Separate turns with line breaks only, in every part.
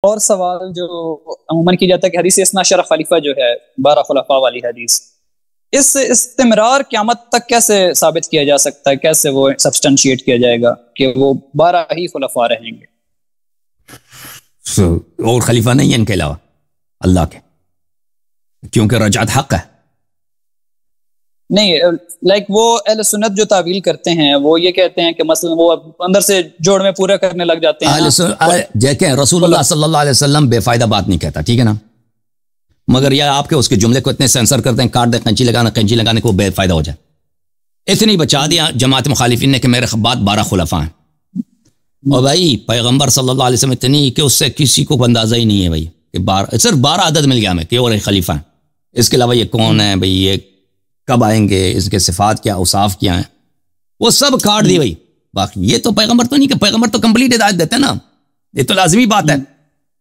اور سوال جو عموماً کی جاتا ہے کہ حدیث اثنا عشر خلیفہ جو ہے 12 خلفاء والی حدیث، اس استمرار قیامت تک کیسے ثابت کیا جا سکتا ہے؟ کیسے وہ سبسٹنشیٹ کیا جائے گا کہ وہ 12 ہی خلفاء رہیں گے؟
اور خلیفہ نہیں ہے ان کے علاوہ اللہ کے، کیونکہ رجعت حق ہے.
نہیں، لائک وہ اہل سنت جو تعویل کرتے ہیں وہ یہ کہتے ہیں کہ مثلا وہ اندر سے جوڑ میں پورا کرنے لگ جاتے ہیں.
دیکھیں رسول اللہ صلی اللہ علیہ وسلم بے فائدہ بات نہیں کہتا، ٹھیک ہے نا، مگر یہ آپ کے اس کے جملے کو اتنے سینسر کرتے ہیں، کاٹ دیں، قینچی لگانے کو بے فائدہ ہو جائے. اتنی بچا دیا جماعت مخالفین نے کہ میرے بعد 12 خلفاء ہیں. اور بھائی پیغمبر صلی اللہ علیہ وسلم اتنی کہ اس سے کسی کو اندازہ ہی نہیں ہے بھائی کہ صرف 12 عدد مل گیا ہمیں کہ اور ایک خلیفہ ہیں. اس کے علاوہ یہ کون ہے بھائی، یہ کب آئیں گے، اس کے صفات کیا، اوصاف کیا ہیں، وہ سب کاٹ دی بھائی. باقی یہ تو پیغمبر تو نہیں، کہ پیغمبر تو کمپلیٹ ہدایت دیتے ہیں نا. یہ تو لازمی بات ہے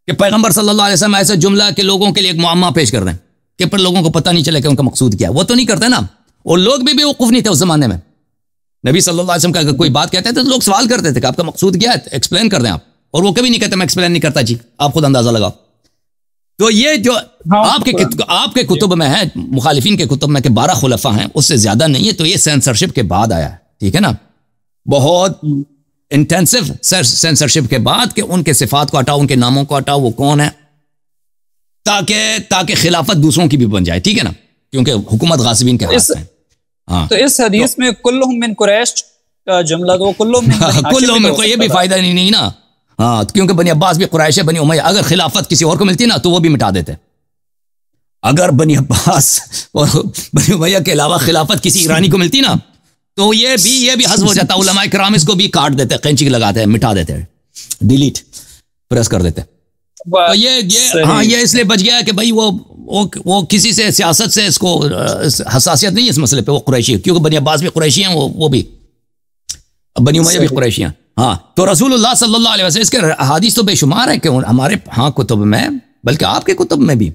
کہ پیغمبر صلی اللہ علیہ وسلم ایسا جملہ کہ لوگوں کے لیے ایک معمہ پیش کر رہے ہیں کہ پر لوگوں کو پتہ نہیں چلے کہ ان کا مقصود کیا ہے. وہ تو نہیں کرتے نا، اور لوگ بھی وقوف نہیں تھے اس زمانے میں. نبی صلی اللہ علیہ وسلم کا اگر کوئی بات کہتے تھے تو لوگ سوال کرتے تھے کہ آپ کا مقصود کیا ہے، ایکسپلین کر دیں آپ. اور وہ کبھی نہیں کہتے میں ایکسپلین نہیں کرتا، جی آپ خود اندازہ لگاؤ. تو یہ جو آپ کے کتب میں ہے، مخالفین کے کتب میں کہ 12 خلفاء ہیں، اس سے زیادہ نہیں ہے. تو یہ سینسرشپ کے بعد آیا ہے، ٹھیک ہے نا، بہت انٹینسو سینسرشپ کے بعد کہ ان کے صفات کو ہٹاؤ، ان کے ناموں کو ہٹاؤ، وہ کون ہے، تاکہ خلافت دوسروں کی بھی بن جائے، ٹھیک ہے نا، کیونکہ حکومت غاصبین کے ہاتھ میں.
تو اس حدیث میں کلہم من قریش کا جملہ تو
کلہم میں کوئی یہ بھی فائدہ نہیں نا. ہاں، کیونکہ بنی عباس بھی قریش ہے، بنی امیہ. اگر خلافت کسی اور کو ملتی نا تو وہ بھی مٹا دیتے. اگر بنی عباس اور بنی امیہ کے علاوہ خلافت کسی ایرانی کو ملتی نا تو یہ بھی حذف ہو جاتا. علماء کرام اس کو بھی کاٹ دیتے، قینچی لگاتے ہیں، مٹا دیتے ہیں، ڈیلیٹ پریس کر دیتے. تو یہ اس لیے بچ گیا کہ بھائی وہ کسی سے سیاست سے اس کو حساسیت نہیں ہے اس مسئلے پہ. وہ قریشی ہے، کیونکہ بنی عباس بھی قریشی ہیں، وہ بھی بنی امیہ بھی قریشی ہیں. ہاں، تو رسول اللہ صلی اللہ علیہ وسلم اس کے احادیث تو بے شمار ہے کہ ہمارے کتب میں، بلکہ آپ کے کتب میں بھی،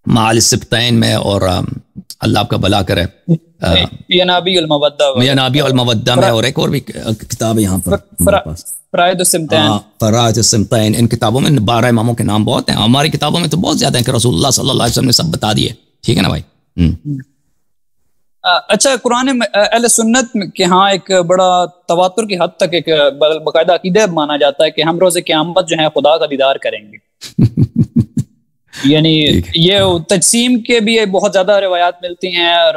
معال السبتین میں، اور اللہ آپ کا بھلا کرے،
ینابی
المودہ میں، اور ایک اور بھی کتاب ہے یہاں پر،
فرائض
السمتین. ان کتابوں میں 12 اماموں کے نام بہت ہیں. ہماری کتابوں میں تو بہت زیادہ ہیں کہ رسول اللہ صلی اللہ علیہ وسلم نے سب بتا دیے، ٹھیک ہے نا بھائی.
اچھا، قرآن اہل سنت کے ہاں ایک بڑا تواتر کی حد تک ایک باقاعدہ عقیدہ مانا جاتا ہے کہ ہم روز قیامت جو ہے خدا کا دیدار کریں گے. یعنی یہ تجسیم کے بھی بہت زیادہ روایات ملتی ہیں، اور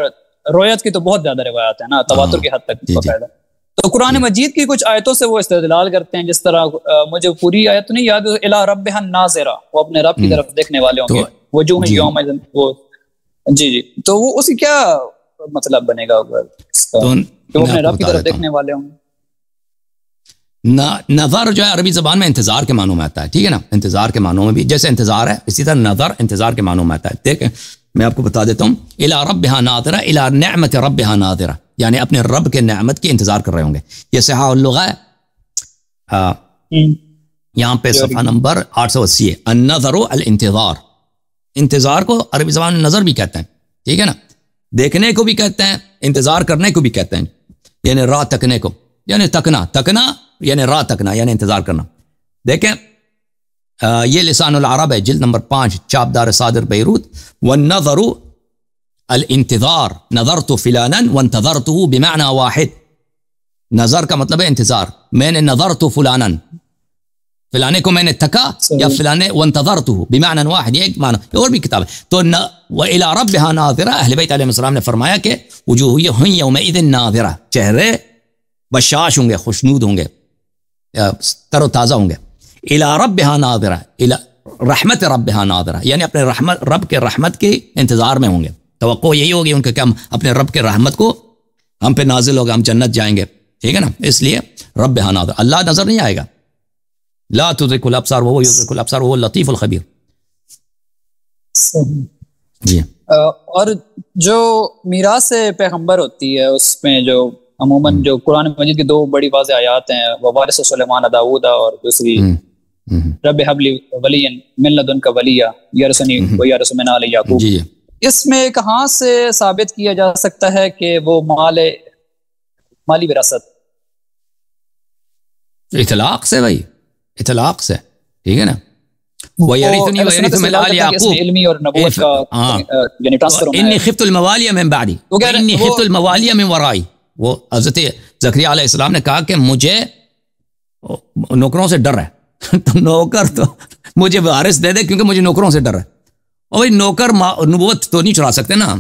رویت کی تو بہت زیادہ روایات ہیں نا، تواتر کی حد تک باقاعدہ. تو قرآن مجید کی کچھ آیتوں سے وہ استدلال کرتے ہیں، جس طرح مجھے پوری آیت تو نہیں یاد، الی ربھا ناظرہ، وہ اپنے رب کی طرف دیکھنے والے ہوں گے، وجوہ یومئذ، وہ جی تو وہ اس کی کیا مطلب بنے گا کہ وہ اپنے رب کی طرف دیکھنے والے ہوں گے؟
نظر جو ہے عربی زبان میں انتظار کے معنوں میں آتا ہے، ٹھیک ہے نا. انتظار کے معنوں میں بھی جیسے انتظار ہے، اسی طرح نظر انتظار کے معنوں میں آتا ہے. دیکھیں میں آپ کو بتا دیتا ہوں، الی ربھا ناظرہ، الی نعمت ربھا ناظرہ، یعنی اپنے رب کے نعمت کی انتظار کر رہے ہوں گے. یہ صحاح اللغہ ہے، یہاں پہ صفحہ نمبر 880 ہے. النظر الانتظار، انتظار کو عربی زبان میں نظر بھی کہتے ہیں، ٹھیک ہے نا. دیکھنے کو بھی کہتے ہیں، انتظار کرنے کو بھی کہتے ہیں، یعنی راہ تکنے کو، یعنی تکنا یعنی راہ تکنا، یعنی انتظار کرنا. دیکھیں یہ لسان العرب ہے، جلد نمبر 5، چاپدار صادر بیروت. والنظر الانتظار، نظرت فلانا وانتظرته بمعنى واحد. نظر کا مطلب ہے انتظار. میں نے نظرت فلانا، فلانے کو میں نے تکا، یا فلانے وانتظرته بمعنى واحد، یہ ایک معنی. اور بھی کتاب ہے. تو وإلى ربها ناظرہ، اہل بیت علیہ السلام نے فرمایا کہ وجوہ یومئذ ناظرہ، چہرے بشاش ہوں گے، خوشنود ہوں گے، تر و تازہ ہوں گے. الى ربها ناظرہ، الى رحمت ربها ناظرہ، یعنی اپنے رب کے رحمت کے انتظار میں ہوں گے. توقع یہی ہوگی ان کے کہ ہم اپنے رب کے رحمت کو ہم پہ نازل ہوگا، ہم جنت جائیں گے، ٹھیک ہے نا. اس لیے ربها ناظرہ، اللہ نظر نہیں آئے گا. لا تدرک الابصار وهو يدرك الابصار وهو اللطيف الخبیر. جی.
اور جو میراث پیغمبر ہوتی ہے اس میں جو عموماً جو قرآن مجید کی 2 بڑی واضح آیات ہیں، ووارث سلیمان داؤد، اور دوسری رب هب لی ولیا من لدنک ولیا یرثنی ویرث من آل یعقوب. اس میں کہاں سے ثابت کیا جا سکتا ہے کہ وہ مالی وراثت؟
اطلاق سے بھائی، اطلاق سے, ٹھیک ہے نا. وَيَرِثُنِي وَيَرِثُ مِنْ آلِ يَعْقُوبَ
علمی اور نبوت کا یعنی ٹرانسفر ہونا ہے.
إِنِّي خِفْتُ الْمَوَالِيَ مِنْ بَعْدِي وَإِنِّي خِفْتُ الْمَوَالِيَ مِنْ وَرَائِي. وہ حضرت زکریا علیہ السلام نے کہا کہ مجھے نوکروں سے ڈر ہے. تو نوکر تو مجھے وارث دے دے کیونکہ مجھے نوکروں سے ڈر ہے. اور بھائی نوکر نبوت تو نہیں چڑھا سکتے نا.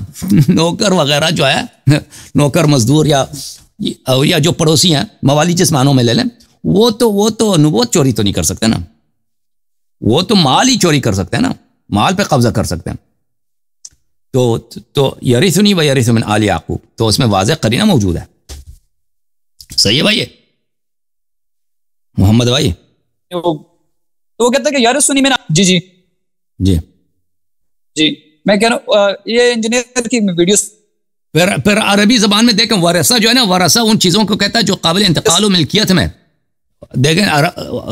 نوکر وغیرہ جو ہے, نوکر مزدور یا جو پڑوسی ہیں, موالی جس معنوں میں لے لیں, وہ تو نبوت چوری تو نہیں کر سکتے نا. وہ تو مال ہی چوری کر سکتے ہیں نا, مال پہ قبضہ کر سکتے ہیں. تو یرثنی و یرث من آل یعقوب, تو اس میں واضح قرینہ موجود ہے. صحیح ہے بھائی محمد بھائی؟
تو وہ کہتا ہے کہ یرثنی من, جی جی
جی
جی میں کہہ رہا ہوں یہ انجینئر کی ویڈیوز.
پھر عربی زبان میں دیکھیں ورثہ جو ہے نا, ورثہ ان چیزوں کو کہتا ہے جو قابل انتقال و ملکیت میں. دیکھیں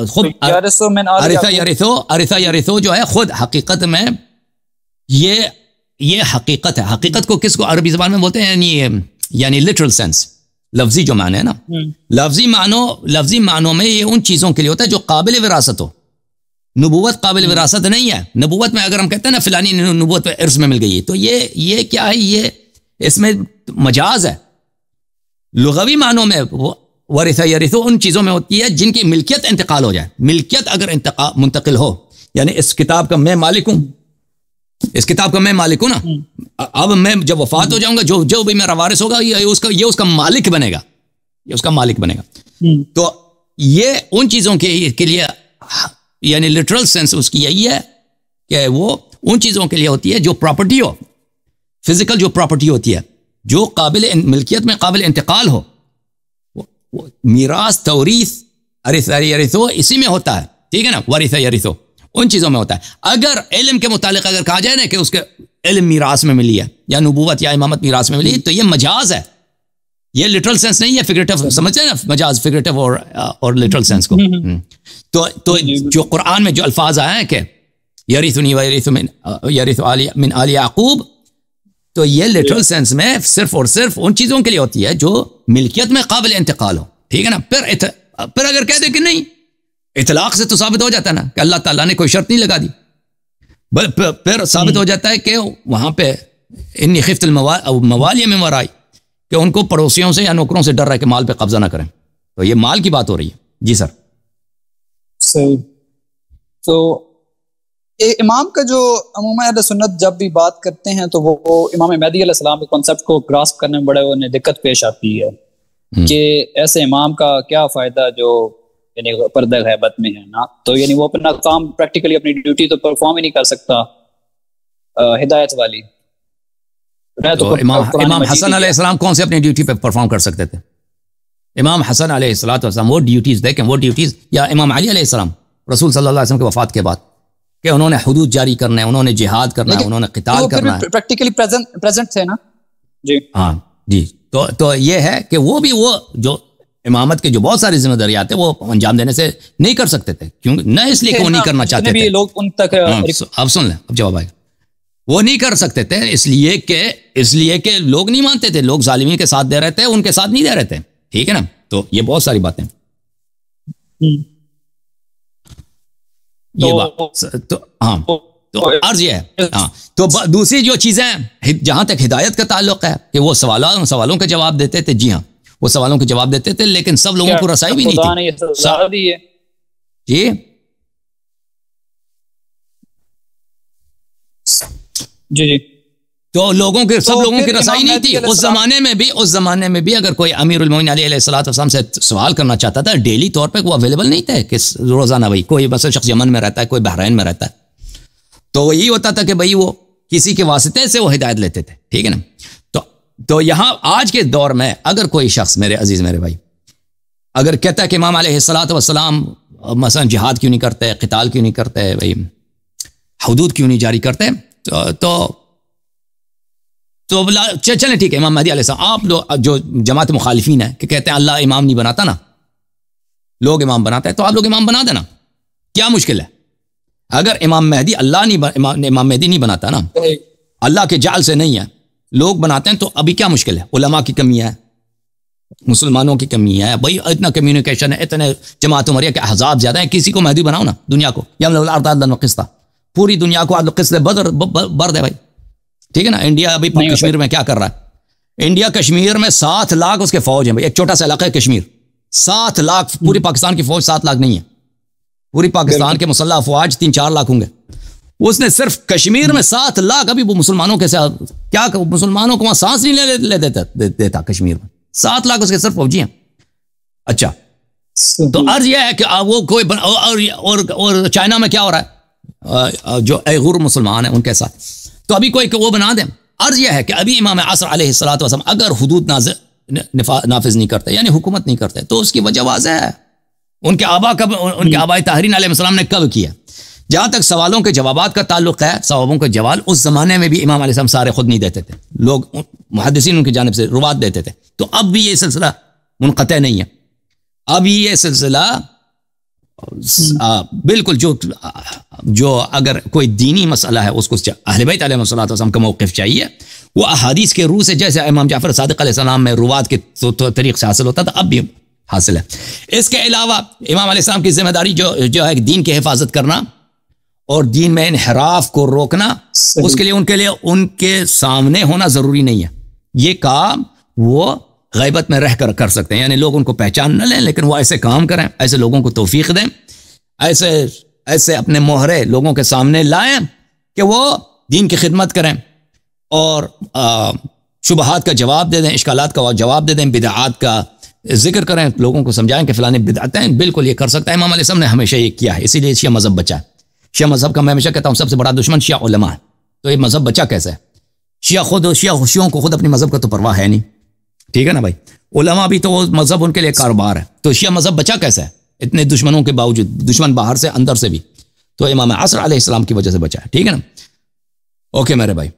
خود ارثا یرثو جو ہے خود حقیقت میں یہ حقیقت ہے. حقیقت کو کس کو عربی زبان میں بولتے ہیں؟ یعنی لٹرل سینس, لفظی جو معنی ہے نا, لفظی معنوں میں یہ ان چیزوں کے لیے ہوتا ہے جو قابل وراثت ہو. نبوت قابل وراثت نہیں ہے. نبوت میں اگر ہم کہتے ہیں نا فلانی نبوت پہ ارث میں مل گئی, تو یہ کیا ہے؟ یہ اس میں مجاز ہے. لغوی معنوں میں ورثہ یرثو ان چیزوں میں ہوتی ہے جن کی ملکیت انتقال ہو جائے. ملکیت اگر منتقل ہو, یعنی اس کتاب کا میں مالک ہوں, اس کتاب کا میں مالک ہوں نا, اب میں جب وفات ہو جاؤں گا, جو بھی میرا وارث ہوگا یہ اس کا مالک بنے گا, یہ اس کا مالک بنے گا. تو یہ ان چیزوں کے لیے یعنی لٹرل سینس اس کی یہی ہے کہ وہ ان چیزوں کے لیے ہوتی ہے جو پراپرٹی ہو, فزیکل جو پراپرٹی ہوتی ہے, جو قابل ملکیت میں قابل انتقال ہو. میراث, توریث, ارث یرثو اسی میں ہوتا ہے, ٹھیک ہے نا. ورث یرثو ان چیزوں میں ہوتا ہے. اگر علم کے متعلق اگر کہا جائے نا کہ اس کے علم میراث میں ملی ہے, یا نبوت یا امامت میراث میں ملی ہے, تو یہ مجاز ہے. یہ لٹرل سینس نہیں ہے, فگریٹو. سمجھتے ہیں نا مجاز, فگریٹو اور لٹرل سینس کو. تو جو قرآن میں جو الفاظ آئے ہیں کہ یرثنی و یرث من آل یعقوب, تو یہ لٹرل سینس میں صرف اور صرف ان چیزوں کے لیے ہوتی ہے جو ملکیت میں قابل انتقال ہو, ٹھیک ہے نا. پھر اگر کہہ دے کہ نہیں, اطلاق سے تو ثابت ہو جاتا ہے نا کہ اللہ تعالیٰ نے کوئی شرط نہیں لگا دی. پھر ثابت ہو جاتا ہے کہ وہاں پہ انی خفت الموالی من ورائی, کہ ان کو پڑوسیوں سے یا نوکروں سے ڈر رہا ہے کہ مال پہ قبضہ نہ کریں. تو یہ مال کی بات ہو رہی ہے. جی سر.
صحیح. تو امام کا جو عموماً اہل سنت جب بھی بات کرتے ہیں تو وہ امام مہدی علیہ السلام کے کانسیپٹ کو گراسپ کرنے میں بڑے انہیں دقت پیش آتی ہے کہ ایسے امام کا کیا فائدہ جو یعنی پردہ غیبت میں ہے نا. تو یعنی وہ اپنا کام پریکٹیکلی اپنی ڈیوٹی تو پرفارم ہی نہیں کر سکتا ہدایت والی.
تو امام حسن علیہ السلام کون سے اپنی ڈیوٹی پہ پرفارم کر سکتے تھے؟ امام حسن علیہ السلام وہ ڈیوٹیز دیکھیں, وہ ڈیوٹیز, یا امام علی علیہ السلام رسول صلی اللہ علیہ وسلم کے وفات کے بعد کہ انہوں نے حدود جاری کرنا ہے, انہوں نے جہاد کرنا ہے, انہوں نے قتال کرنا ہے,
پریکٹیکلی پریزنٹ تھے نا. جی
ہاں جی. تو یہ ہے کہ وہ بھی وہ جو امامت کے جو بہت ساری ذمہ داریات ہیں وہ انجام دینے سے نہیں کر سکتے تھے. کیوں نہ اس لیے کہ وہ نہیں کرنا چاہتے تھے.
لوگ ان تک
اب سن لیں, اب جواب آئے گا. وہ نہیں کر سکتے تھے اس لیے کہ لوگ نہیں مانتے تھے, لوگ ظالمین کے ساتھ دے رہے تھے, ان کے ساتھ نہیں دے رہے تھے, ٹھیک ہے نا. تو یہ بہت ساری باتیں یہ بات تو ہاں. تو عرض یہ ہے ہاں. تو دوسری جو چیزیں جہاں تک ہدایت کا تعلق ہے کہ وہ سوالوں کے جواب دیتے تھے. جی ہاں, وہ سوالوں کے جواب دیتے تھے, لیکن سب لوگوں کو رسائی بھی نہیں تھی. جی
جی جی.
تو لوگوں کے سب لوگوں کی رسائی نہیں تھی. اس زمانے میں بھی اگر کوئی امیر المومنین علیہ السلام سے سوال کرنا چاہتا تھا ڈیلی طور پہ, وہ اویلیبل نہیں تھے کہ روزانہ بھائی کوئی مثلا شخص یمن میں رہتا ہے, کوئی بحرین میں رہتا ہے, تو وہ یہی ہوتا تھا کہ بھائی وہ کسی کے واسطے سے وہ ہدایت لیتے تھے, ٹھیک ہے نا. تو یہاں آج کے دور میں اگر کوئی شخص, میرے عزیز میرے بھائی, اگر کہتا ہے کہ امام علیہ السلام مثلا جہاد کیوں نہیں کرتے, قتال کیوں نہیں کرتے, بھائی حدود کیوں نہیں جاری کرتے, تو چلیں ٹھیک ہے. امام مہدی علیہ السلام, آپ لوگ جو جماعت مخالفین ہیں کہ کہتے ہیں اللہ امام نہیں بناتا نا, لوگ امام بناتے ہیں, تو آپ لوگ امام بنا دینا, کیا مشکل ہے؟ اگر امام مہدی امام مہدی نہیں بناتا نا, اللہ کے جعل سے نہیں ہے, لوگ بناتے ہیں, تو ابھی کیا مشکل ہے؟ علماء کی کمی ہے, مسلمانوں کی کمی ہے بھائی، اتنا کمیونیکیشن ہے، اتنے جماعت عمریہ کے احزاب زیادہ ہیں، کسی کو مہدی بناؤ نا دنیا کو، یملأ الارض عدلا وقسطا، پوری دنیا کو عدل قسط بر دے بھائی، ٹھیک ہے نا. انڈیا ابھی کشمیر میں کیا کر رہا ہے؟ انڈیا کشمیر میں 7 لاکھ اس کے فوج ہیں بھائی، ایک چھوٹا سا علاقہ ہے کشمیر، 7 لاکھ، پوری پاکستان کی فوج 7 لاکھ نہیں ہے، پوری پاکستان کے مسلح افواج 3-4 لاکھ ہوں گے، اس نے صرف کشمیر میں 7 لاکھ، ابھی وہ مسلمانوں کے ساتھ کیا، مسلمانوں کو وہاں سانس نہیں لے دیتا کشمیر میں، 7 لاکھ اس کے صرف فوجی ہیں. اچھا تو عرض یہ ہے کہ وہ کوئی اور چائنا میں کیا ہو رہا ہے جو ایغور مسلمان ہیں ان کے ساتھ، تو ابھی کوئی وہ بنا دیں. عرض یہ ہے کہ ابھی امام عصر علیہ الصلوۃ والسلام اگر حدود نافذ نہیں کرتے یعنی حکومت نہیں کرتے تو اس کی وجہ واضح ہے، ان کے آباء طاہرین علیہ السلام نے کب کیا. جہاں تک سوالوں کے جوابات کا تعلق ہے، سوالوں کے جواب اس زمانے میں بھی امام علیہ السلام سارے خود نہیں دیتے تھے، لوگ محدثین ان کی جانب سے روات دیتے تھے. تو اب بھی یہ سلسلہ منقطع نہیں ہے، اب یہ سلسلہ بالکل جو اگر کوئی دینی مسئلہ ہے اس کو اہل بیت علیہ السلام کا موقف چاہیے، وہ احادیث کے روح سے جیسے امام جعفر صادق علیہ السلام میں روات کے طریق سے حاصل ہوتا تھا اب بھی حاصل ہے. اس کے علاوہ امام علیہ السلام کی ذمہ داری جو ہے دین کی حفاظت کرنا اور دین میں انحراف کو روکنا، اس کے لیے ان کے سامنے ہونا ضروری نہیں ہے. یہ کام وہ غیبت میں رہ کر سکتے ہیں، یعنی لوگ ان کو پہچان نہ لیں لیکن وہ ایسے کام کریں، ایسے لوگوں کو توفیق دیں، ایسے اپنے مہرے لوگوں کے سامنے لائیں کہ وہ دین کی خدمت کریں اور شبہات کا جواب دے دیں، اشکالات کا جواب دے دیں، بدعات کا ذکر کریں، لوگوں کو سمجھائیں کہ فلاں بدعتیں بالکل یہ کر سکتا ہے. امام علیہ السلام نے ہمیشہ یہ کیا ہے، اسی لیے شیعہ مذہب بچا ہے. شیعہ مذہب کا میں ہمیشہ کہتا ہوں سب سے بڑا دشمن شیعہ علماء ہے. تو یہ مذہب بچا کیسے ہے؟ شیعوں کو خود اپنی مذہب کا تو پرواہ ہے نہیں، ٹھیک ہے نا بھائی. علماء بھی تو مذہب ان کے لیے کاروبار ہے، تو شیعہ مذہب بچا کیسے ہے اتنے دشمنوں کے باوجود، دشمن باہر سے اندر سے بھی؟ تو امام عصر علیہ السلام کی وجہ سے بچا ہے، ٹھیک ہے نا. اوکے میرے بھائی.